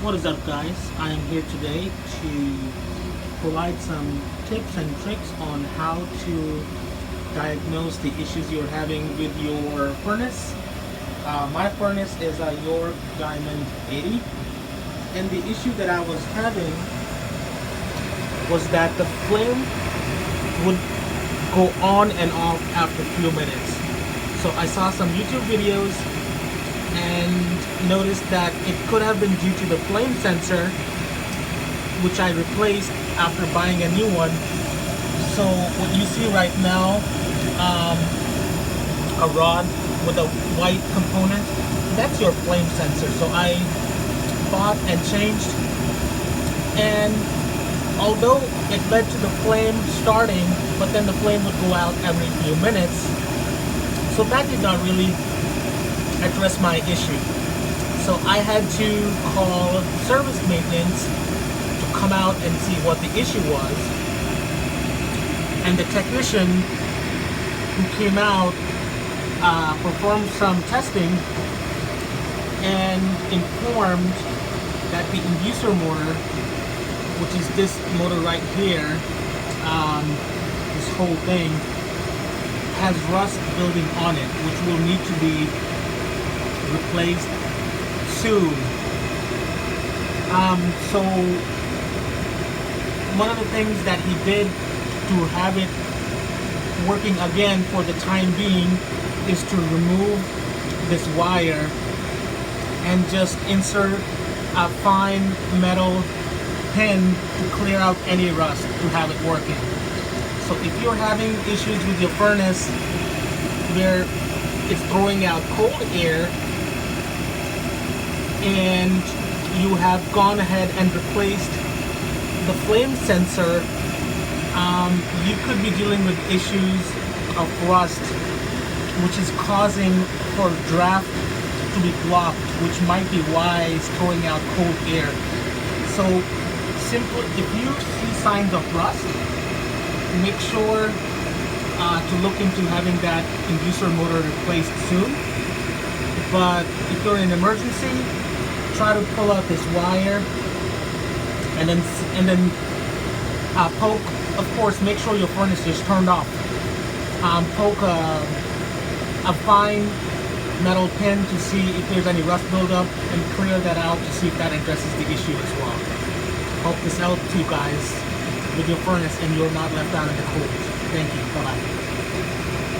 What is up, guys? I am here today to provide some tips and tricks on how to diagnose the issues you're having with your furnace. My furnace is a York Diamond 80, and the issue that I was having was that the flame would go on and off after a few minutes. So I saw some YouTube videos and noticed that it could have been due to the flame sensor, which I replaced after buying a new one. So what you see right now, a rod with a white component, that's your flame sensor. So I bought and changed, and although it led to the flame starting, but then the flame would go out every few minutes, so that did not really address my issue. So I had to call service maintenance to come out and see what the issue was. And the technician who came out performed some testing and informed that the inducer motor, which is this motor right here, this whole thing, has rust building on it, which will need to be replaced soon. So one of the things that he did to have it working again for the time being is to remove this wire and just insert a fine metal pin to clear out any rust to have it working. So if you're having issues with your furnace where it's throwing out cold air and you have gone ahead and replaced the flame sensor, you could be dealing with issues of rust, which is causing for draft to be blocked, which might be why it's throwing out cold air. So simple, if you see signs of rust, make sure to look into having that inducer motor replaced soon. But if you're in an emergency, try to pull out this wire and then poke. Of course, make sure your furnace is turned off. Poke a fine metal pin to see if there's any rust buildup and clear that out to see if that addresses the issue as well. Hope this helps you guys with your furnace and you're not left out in the cold. Thank you. Bye-bye.